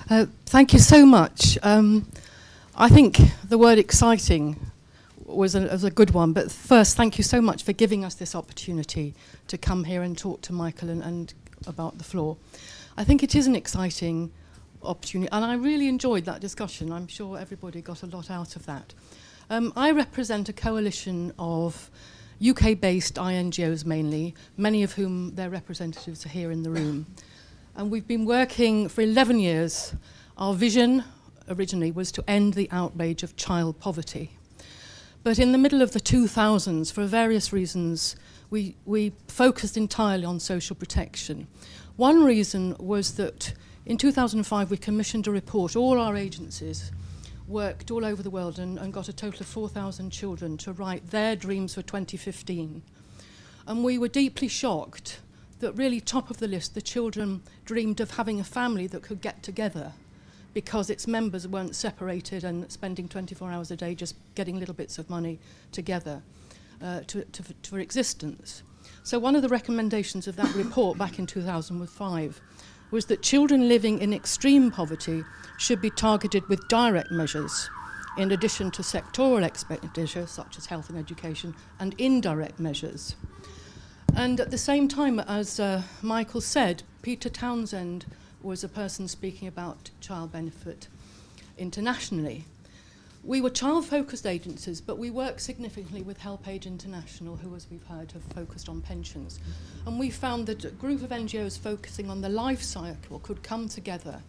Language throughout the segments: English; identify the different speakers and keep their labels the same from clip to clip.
Speaker 1: Thank you so much. I think the word exciting was a good one, but first, thank you so much for giving us this opportunity to come here and talk to Michael and about the floor. I think it is an exciting opportunity, and I really enjoyed that discussion. I'm sure everybody got a lot out of that. I represent a coalition of UK-based INGOs mainly, many of whom their representatives are here in the room. And we've been working for 11 years. Our vision originally was to end the outrage of child poverty. But in the middle of the 2000s, for various reasons, we focused entirely on social protection. One reason was that in 2005 we commissioned a report. All our agencies worked all over the world and got a total of 4,000 children to write their dreams for 2015. And we were deeply shocked that really top of the list, the children dreamed of having a family that could get together because its members weren't separated and spending 24 hours a day just getting little bits of money together for existence. So one of the recommendations of that report back in 2005 was that children living in extreme poverty should be targeted with direct measures in addition to sectoral expenditure such as health and education and indirect measures. And at the same time, as Michael said, Peter Townsend was a person speaking about child benefit internationally. We were child-focused agencies, but we work significantly with HelpAge International, who, as we've heard, have focused on pensions. And we found that a group of NGOs focusing on the life cycle could come together.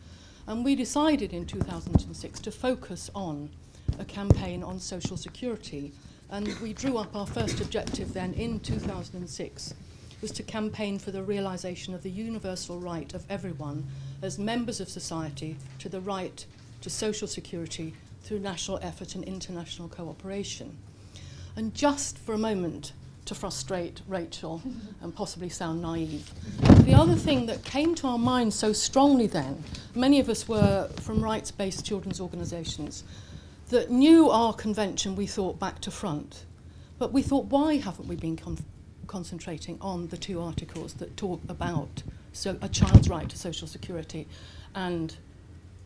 Speaker 1: And we decided in 2006 to focus on a campaign on social security. And we drew up our first objective then in 2006, was to campaign for the realisation of the universal right of everyone as members of society to the right to social security through national effort and international cooperation. And just for a moment, to frustrate Rachel and possibly sound naive, the other thing that came to our minds so strongly then, many of us were from rights-based children's organisations, that knew our convention, we thought, back to front. But we thought, why haven't we been concentrating on the two articles that talk about a child's right to social security and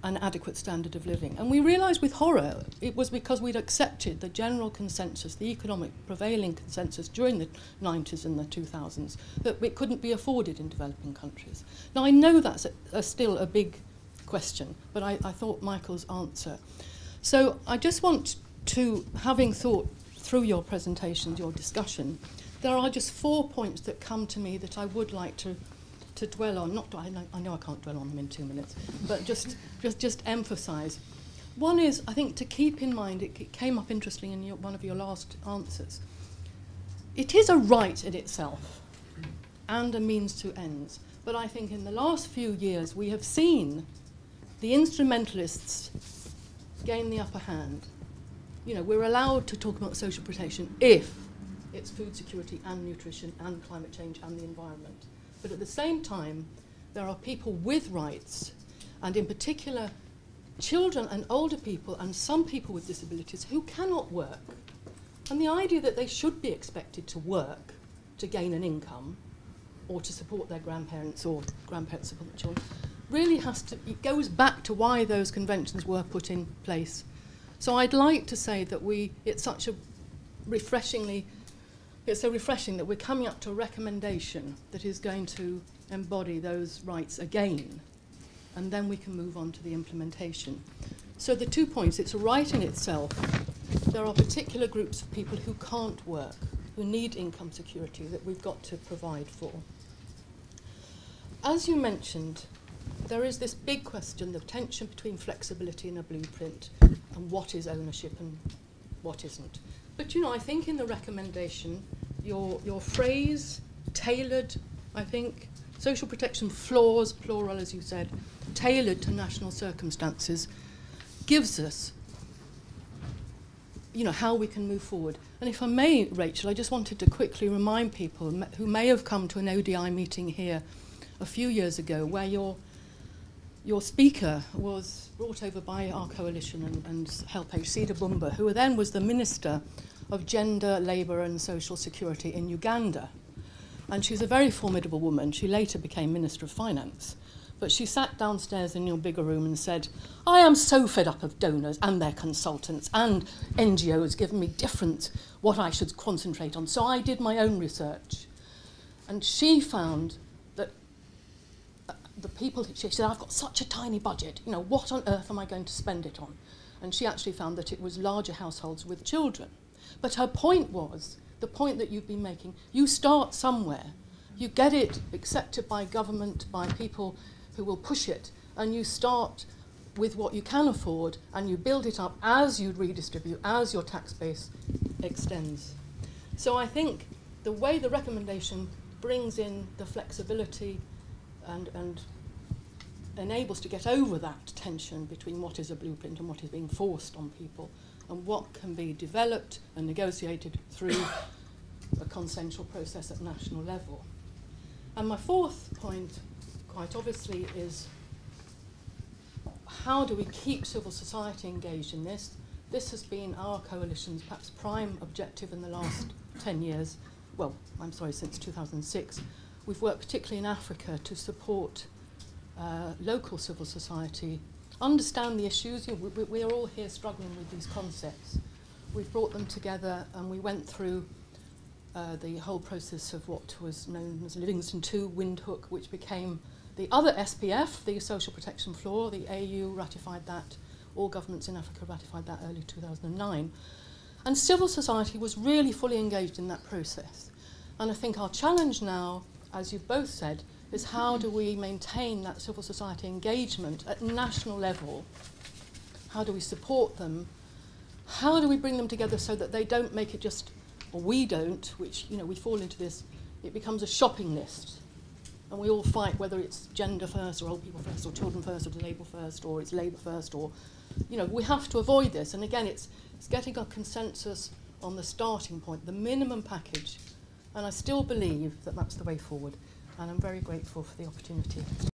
Speaker 1: an adequate standard of living? And we realised with horror it was because we'd accepted the general consensus, the economic prevailing consensus during the 90s and the 2000s, that it couldn't be afforded in developing countries. Now, I know that's still a big question, but I thought Michael's answer. So I just want to, having thought through your presentations, your discussion, there are just 4 points that come to me that I would like to dwell on. I know I can't dwell on them in 2 minutes, but just emphasise. One is, I think, to keep in mind, it came up interestingly in one of your last answers. It is a right in itself and a means to ends. But I think in the last few years we have seen the instrumentalists gain the upper hand. You know, we're allowed to talk about social protection if it's food security and nutrition and climate change and the environment. But at the same time, there are people with rights, and in particular, children and older people and some people with disabilities who cannot work. And the idea that they should be expected to work to gain an income or to support their grandparents or grandparents support the children really it goes back to why those conventions were put in place. So I'd like to say that it's so refreshing that we're coming up to a recommendation that is going to embody those rights again, and then we can move on to the implementation. So the 2 points, it's a right in itself. There are particular groups of people who can't work, who need income security that we've got to provide for. As you mentioned, there is this big question, the tension between flexibility in a blueprint and what is ownership and what isn't. But, you know, I think in the recommendation, your phrase, tailored, I think, social protection floors, plural as you said, tailored to national circumstances, gives us, you know, how we can move forward. And if I may, Rachel, I just wanted to quickly remind people who may have come to an ODI meeting here a few years ago where your speaker was brought over by our coalition and HelpAge, Sida Bumba, who then was the Minister of Gender, Labour and Social Security in Uganda. And she's a very formidable woman. She later became Minister of Finance. But she sat downstairs in your bigger room and said, I am so fed up of donors and their consultants and NGOs giving me different what I should concentrate on. So I did my own research. And she found that the people, she said, I've got such a tiny budget, you know, what on earth am I going to spend it on? And she actually found that it was larger households with children. But her point was, the point that you've been making, you start somewhere, you get it accepted by government, by people who will push it, and you start with what you can afford, and you build it up as you redistribute, as your tax base extends. So I think the way the recommendation brings in the flexibility and enables to get over that tension between what is a blueprint and what is being forced on people, and what can be developed and negotiated through a consensual process at national level. And my fourth point, quite obviously, is how do we keep civil society engaged in this? This has been our coalition's perhaps prime objective in the last 10 years. Well, I'm sorry, since 2006. We've worked particularly in Africa to support local civil society, understand the issues. You know, we are all here struggling with these concepts. We've brought them together, and we went through the whole process of what was known as Livingston 2 Windhoek, which became the other SPF, the Social Protection Floor. The AU ratified that. All governments in Africa ratified that early 2009. And civil society was really fully engaged in that process. And I think our challenge now, as you've both said, is how do we maintain that civil society engagement at national level? How do we support them? How do we bring them together so that they don't make it just, or we don't, which, you know, we fall into this, it becomes a shopping list. And we all fight whether it's gender first or old people first or children first or disabled first or it's Labour first, or, you know, we have to avoid this. And again, it's getting a consensus on the starting point, the minimum package. And I still believe that that's the way forward. And I'm very grateful for the opportunity.